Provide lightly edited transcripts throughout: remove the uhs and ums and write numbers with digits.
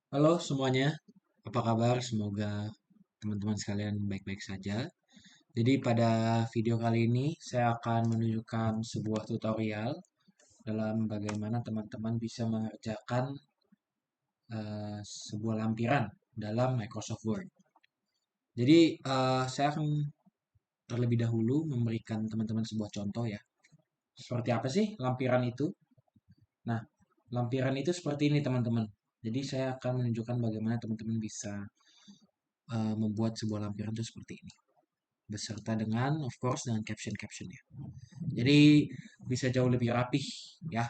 Halo semuanya, apa kabar? Semoga teman-teman sekalian baik-baik saja. Jadi pada video kali ini saya akan menunjukkan sebuah tutorial dalam bagaimana teman-teman bisa mengerjakan sebuah lampiran dalam Microsoft Word. Jadi saya akan terlebih dahulu memberikan teman-teman sebuah contoh ya. Seperti apa sih lampiran itu? Nah, lampiran itu seperti ini teman-teman. Jadi saya akan menunjukkan bagaimana teman-teman bisa membuat sebuah lampiran itu seperti ini, beserta dengan of course dengan caption-captionnya. Jadi bisa jauh lebih rapih ya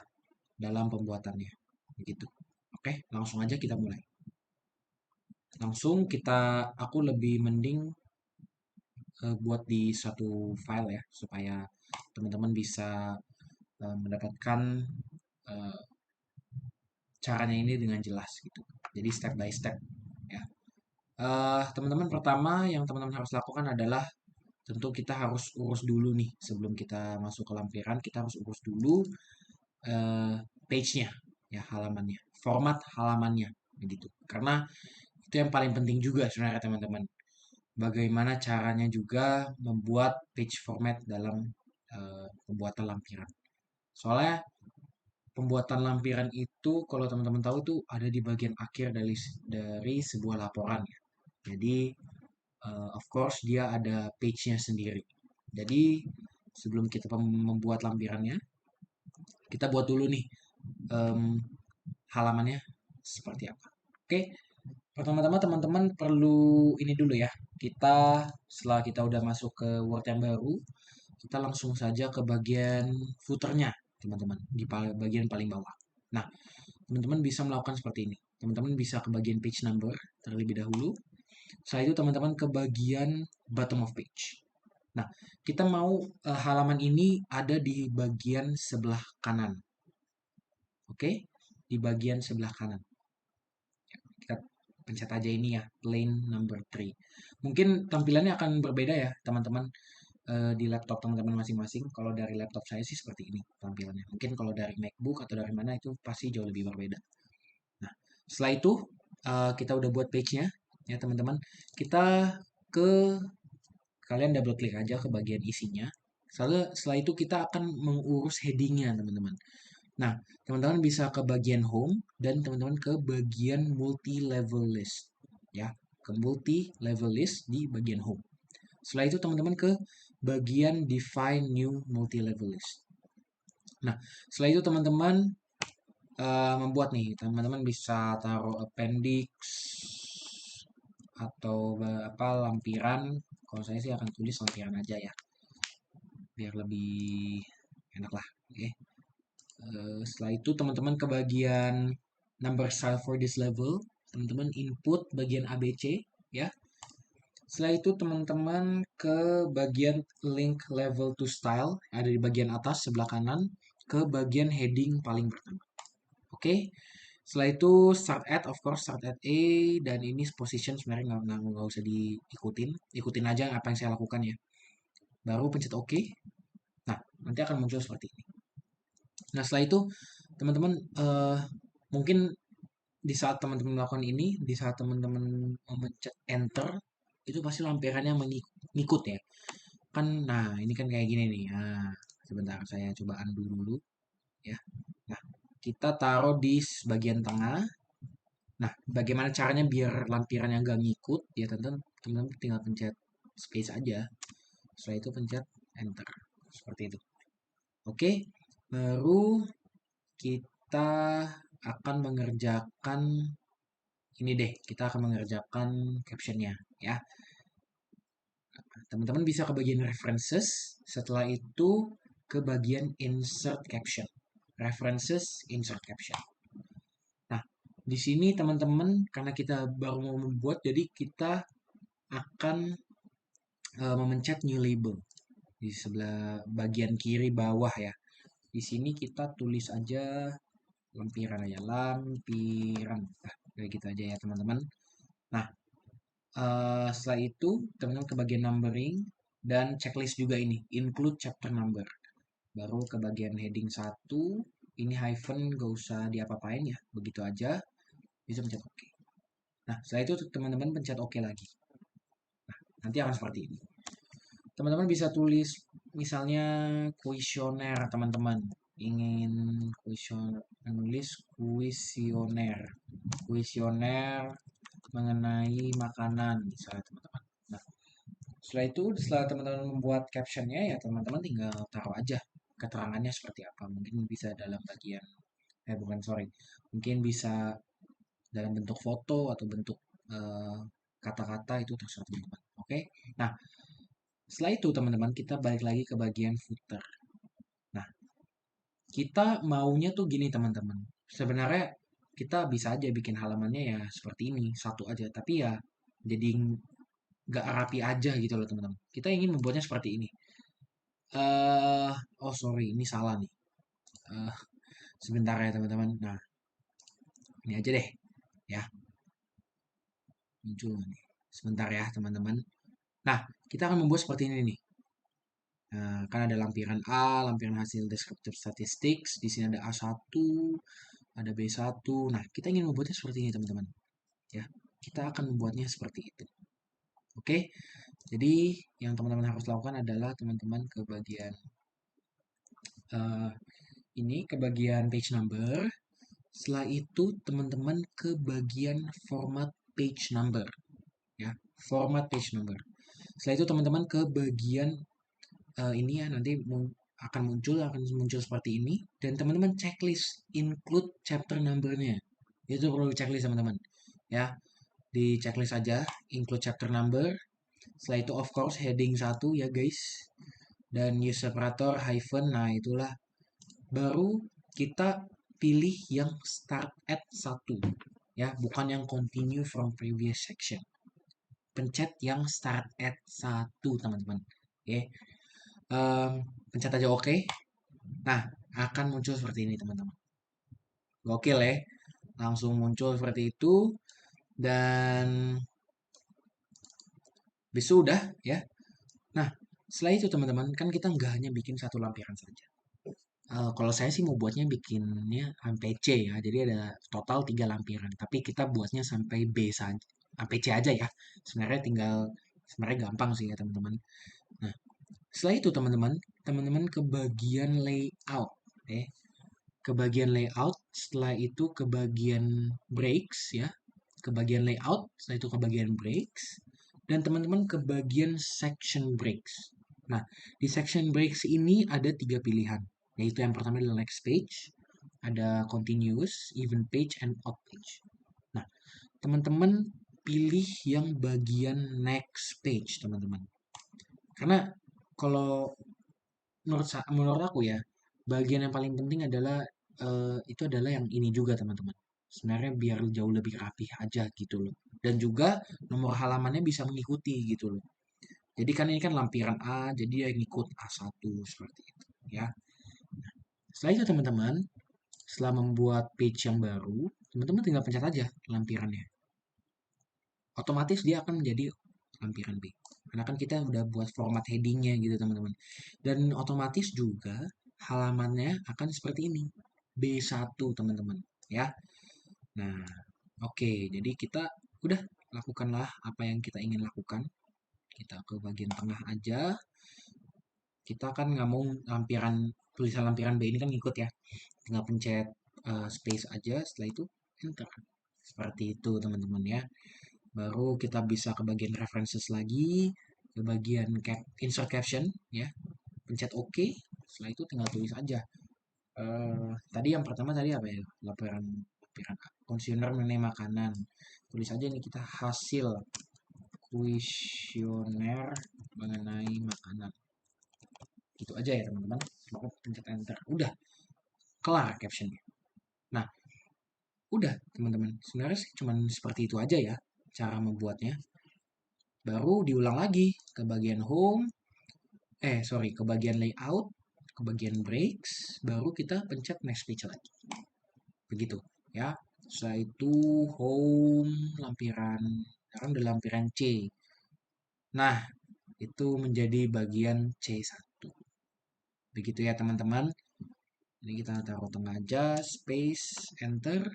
dalam pembuatannya. Begitu. Oke, langsung aja kita mulai. Langsung aku lebih mending buat di satu file ya supaya teman-teman bisa mendapatkan uh, caranya ini dengan jelas gitu. Jadi step by step ya. Teman-teman pertama yang teman-teman harus lakukan adalah tentu kita harus urus dulu nih sebelum kita masuk ke lampiran, kita harus urus dulu eh, page-nya, ya halamannya, format halamannya, begitu. Karena itu yang paling penting juga sebenarnya teman-teman. Bagaimana caranya juga membuat page format dalam pembuatan lampiran. Soalnya pembuatan lampiran itu kalau teman-teman tahu tuh ada di bagian akhir dari sebuah laporan ya. Jadi of course dia ada page-nya sendiri. Jadi sebelum kita membuat lampirannya, kita buat dulu nih em, halamannya seperti apa. Oke, pertama-tama teman-teman perlu ini dulu ya. Setelah kita udah masuk ke Word yang baru, kita langsung saja ke bagian footernya, teman-teman, di bagian paling bawah. Nah, teman-teman bisa melakukan seperti ini. Teman-teman bisa ke bagian page number terlebih dahulu. Setelah itu teman-teman ke bagian bottom of page. Nah, kita mau halaman ini ada di bagian sebelah kanan. Oke, di bagian sebelah kanan. Kita pencet aja ini ya, plain number 3. Mungkin tampilannya akan berbeda ya, teman-teman, di laptop teman-teman masing-masing. Kalau dari laptop saya sih seperti ini tampilannya. Mungkin kalau dari MacBook atau dari mana itu pasti jauh lebih berbeda. Nah, setelah itu kita udah buat page-nya ya, teman-teman. Kita ke Kalian double klik aja ke bagian isinya. Setelah itu kita akan mengurus headingnya, teman-teman. Nah, teman-teman bisa ke bagian home dan teman-teman ke bagian multi level list. Ya, ke multi level list di bagian home. Setelah itu teman-teman ke bagian define new multi level list. Nah, setelah itu teman-teman membuat nih, teman-teman bisa taruh appendix atau apa lampiran. Kalau saya sih akan tulis lampiran aja ya, biar lebih enak lah. Oke. Setelah itu teman-teman ke bagian number style for this level, teman-teman input bagian ABC ya. Setelah itu teman-teman ke bagian link level to style, ada di bagian atas sebelah kanan, ke bagian heading paling pertama. Oke. Setelah itu start at, of course start at A, dan ini position sebenarnya nggak usah diikutin, ikutin aja apa yang saya lakukan ya. Baru pencet OK. Nah, nanti akan muncul seperti ini. Nah, setelah itu teman-teman mungkin di saat teman-teman melakukan ini, di saat teman-teman memencet enter, itu pasti lampirannya mengikut ya. Kan, nah ini kan kayak gini nih. Nah, sebentar saya coba undo dulu ya. Nah, kita taruh di bagian tengah. Nah, bagaimana caranya biar lampirannya nggak ngikut? Ya, teman-teman tinggal pencet space aja. Setelah itu pencet enter. Seperti itu. Oke, baru kita akan mengerjakan ini deh, kita akan mengerjakan captionnya ya. Teman-teman bisa ke bagian references, setelah itu ke bagian insert caption. References, insert caption. Nah, di sini teman-teman karena kita baru mau membuat, jadi kita akan memencet new label di sebelah bagian kiri bawah ya. Di sini kita tulis aja lampiran aja, lampiran. Nah, kayak gitu aja ya teman-teman. Nah, setelah itu teman-teman ke bagian numbering dan checklist juga ini, include chapter number. Baru ke bagian heading satu, ini hyphen gak usah diapa-apain ya, begitu aja, bisa mencet OK. Nah, setelah itu teman-teman pencet OK lagi. Nah, nanti akan seperti ini. Teman-teman bisa tulis misalnya kuesioner teman-teman. Ingin kuesioner, menulis kuesioner mengenai makanan misalnya teman-teman. Nah, setelah teman-teman membuat captionnya ya teman-teman tinggal taruh aja keterangannya seperti apa. Mungkin bisa dalam bagian bukan sorry, mungkin bisa dalam bentuk foto atau bentuk eh, kata-kata itu terserah teman-teman. Oke. Nah, setelah itu teman-teman kita balik lagi ke bagian footer. Nah, kita maunya tuh gini teman-teman. Sebenarnya kita bisa aja bikin halamannya ya seperti ini, satu aja. Tapi ya jadi nggak rapi aja gitu loh teman-teman. Kita ingin membuatnya seperti ini. Oh sorry, ini salah nih. Eh, Sebentar ya teman-teman. Nah, ini aja deh, ya muncul nih. Sebentar ya teman-teman. Nah, kita akan membuat seperti ini nih. Nah, kan ada lampiran A, lampiran hasil deskriptif statistik. Di sini ada A1, ada B1. Nah, kita ingin membuatnya seperti ini teman-teman. Ya, kita akan membuatnya seperti itu. Oke, jadi yang teman-teman harus lakukan adalah teman-teman ke bagian eh, ini, ke bagian page number. Setelah itu teman-teman ke bagian format page number. Ya, format page number. Setelah itu teman-teman ke bagian ini ya nanti akan muncul seperti ini dan teman-teman checklist include chapter number-nya. Itu perlu checklist teman-teman. Ya, di checklist aja include chapter number. Setelah itu of course heading 1 ya guys. Dan use separator hyphen. Nah, itulah baru kita pilih yang start at 1 ya, bukan yang continue from previous section. Pencet yang start at 1 teman-teman. Oke. Pencet aja oke. Nah, akan muncul seperti ini teman-teman. Gokil ya. Langsung muncul seperti itu. Dan sudah ya. Nah, setelah itu teman-teman, kan kita nggak hanya bikin satu lampiran saja. Kalau saya sih mau buatnya bikinnya sampai C ya. Jadi ada total 3 lampiran. Tapi kita buatnya sampai B saja. Sampai C aja ya. Sebenarnya gampang sih ya teman-teman. Nah, setelah itu teman-teman, teman-teman ke bagian layout. Ke bagian layout, setelah itu ke bagian breaks ya, ke bagian layout, setelah itu ke bagian breaks, dan teman-teman ke bagian section breaks. Nah, di section breaks ini ada 3 pilihan, yaitu yang pertama adalah next page, ada continuous, even page, and odd page. Nah, teman-teman pilih yang bagian next page, teman-teman. Karena kalau menurut aku ya, bagian yang paling penting adalah itu adalah yang ini juga teman-teman. Sebenarnya biar jauh lebih rapih aja gitu loh. Dan juga nomor halamannya bisa mengikuti gitu loh. Jadi kan ini kan lampiran A, jadi ya ngikut A1 seperti itu ya. Setelah itu teman-teman, setelah membuat page yang baru, teman-teman tinggal pencet aja lampirannya. Otomatis dia akan menjadi lampiran B. Karena kan kita udah buat format headingnya gitu teman-teman. Dan otomatis juga halamannya akan seperti ini. B1 teman-teman ya. Nah, oke. Jadi kita udah lakukanlah apa yang kita ingin lakukan. Kita ke bagian tengah aja. Kita kan nggak mau tulisan lampiran B ini kan ngikut ya. Tinggal pencet space aja. Setelah itu enter. Seperti itu teman-teman ya. Baru kita bisa ke bagian references lagi, ke bagian insert caption ya. Pencet OK. Setelah itu tinggal tulis aja. Tadi yang pertama tadi apa ya? Laporan konsumer mengenai makanan. Tulis aja nih kita hasil kuesioner mengenai makanan. Gitu aja ya teman-teman. Lalu pencet enter. Udah kelar captionnya. Nah, udah teman-teman. Sebenarnya sih cuma seperti itu aja ya cara membuatnya. Baru diulang lagi ke bagian home, ke bagian layout, ke bagian breaks, baru kita pencet next page lagi. Begitu ya. Setelah itu home lampiran, sekarang udah lampiran C. Nah, itu menjadi bagian C1. Begitu ya teman-teman. Ini kita taruh tengah aja, space, enter.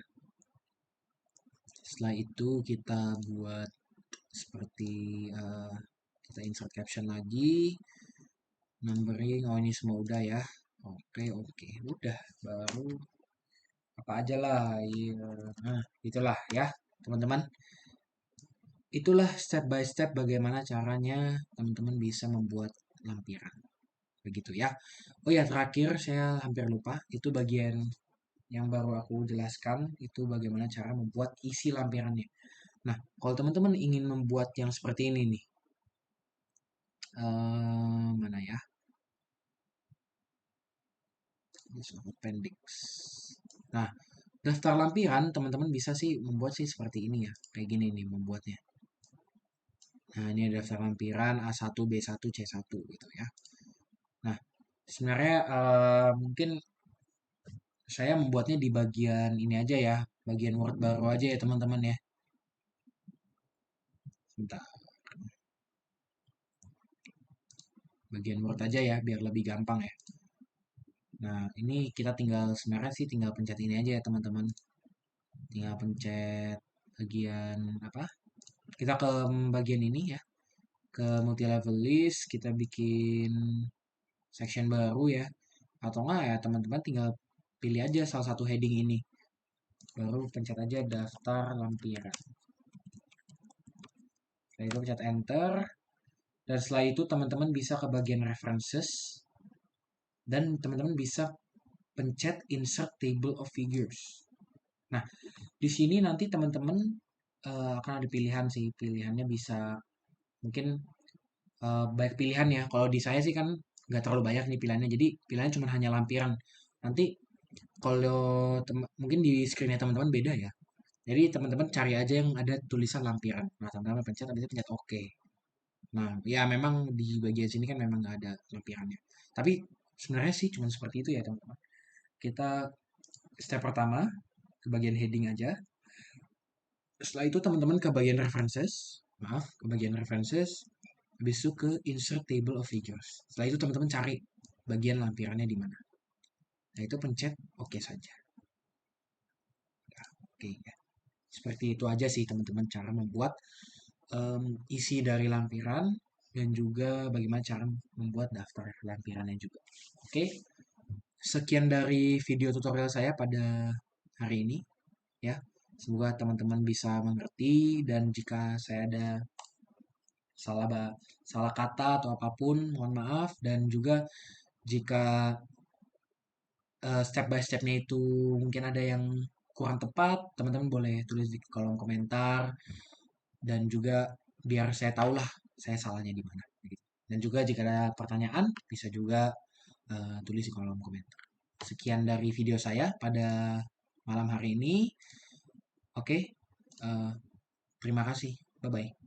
Setelah itu kita buat seperti kita insert caption lagi, numbering. Oh, ini semua udah ya. Oke, oke, udah. Baru apa aja lah, iya. Nah, itulah ya, teman-teman. Itulah step by step bagaimana caranya teman-teman bisa membuat lampiran. Begitu ya. Oh ya, terakhir saya hampir lupa. Itu bagian yang baru aku jelaskan. Itu bagaimana cara membuat isi lampirannya. Nah, kalau teman-teman ingin membuat yang seperti ini nih. Mana ya? Ini appendix. Nah, daftar lampiran teman-teman bisa sih membuat sih seperti ini ya. Kayak gini nih membuatnya. Nah, ini ada daftar lampiran A1, B1, C1 gitu ya. Nah, sebenarnya mungkin saya membuatnya di bagian ini aja ya, bagian Word baru aja ya teman-teman ya. Sebentar, bagian Word aja ya, biar lebih gampang ya. Nah, ini kita tinggal sebenarnya sih tinggal pencet ini aja ya teman-teman. Tinggal pencet bagian apa? Kita ke bagian ini ya, ke multi level list, kita bikin section baru ya. Atau enggak ya teman-teman tinggal pilih aja salah satu heading ini. Baru pencet aja daftar lampiran. Setelah itu pencet enter. Dan setelah itu teman-teman bisa ke bagian references. Dan teman-teman bisa pencet insert table of figures. Nah, di sini nanti teman-teman akan ada pilihan sih. Pilihannya bisa mungkin banyak pilihan ya. Kalau di saya sih kan nggak terlalu banyak nih pilihannya. Jadi pilihannya cuma hanya lampiran. Nanti kalau mungkin di screennya teman-teman beda ya. Jadi teman-teman cari aja yang ada tulisan lampiran. Nah, teman-teman pencet, habis itu pencet OK. Nah, ya memang di bagian sini kan memang nggak ada lampirannya. Tapi sebenarnya sih cuma seperti itu ya teman-teman. Kita step pertama ke bagian heading aja. Setelah itu teman-teman ke bagian references. Maaf, ke bagian references. Habis itu ke insert table of figures. Setelah itu teman-teman cari bagian lampirannya di mana. Nah, itu pencet OK saja. Nah, oke ya. Seperti itu aja sih teman-teman cara membuat isi dari lampiran dan juga bagaimana cara membuat daftar lampirannya juga. Oke, sekian dari video tutorial saya pada hari ini ya. Semoga teman-teman bisa mengerti dan jika saya ada salah salah kata atau apapun mohon maaf dan juga jika step by stepnya itu mungkin ada yang kurang tepat, teman-teman boleh tulis di kolom komentar dan juga biar saya tahu lah saya salahnya di mana. Gitu. Dan juga jika ada pertanyaan bisa juga tulis di kolom komentar. Sekian dari video saya pada malam hari ini. Oke, terima kasih. Bye bye.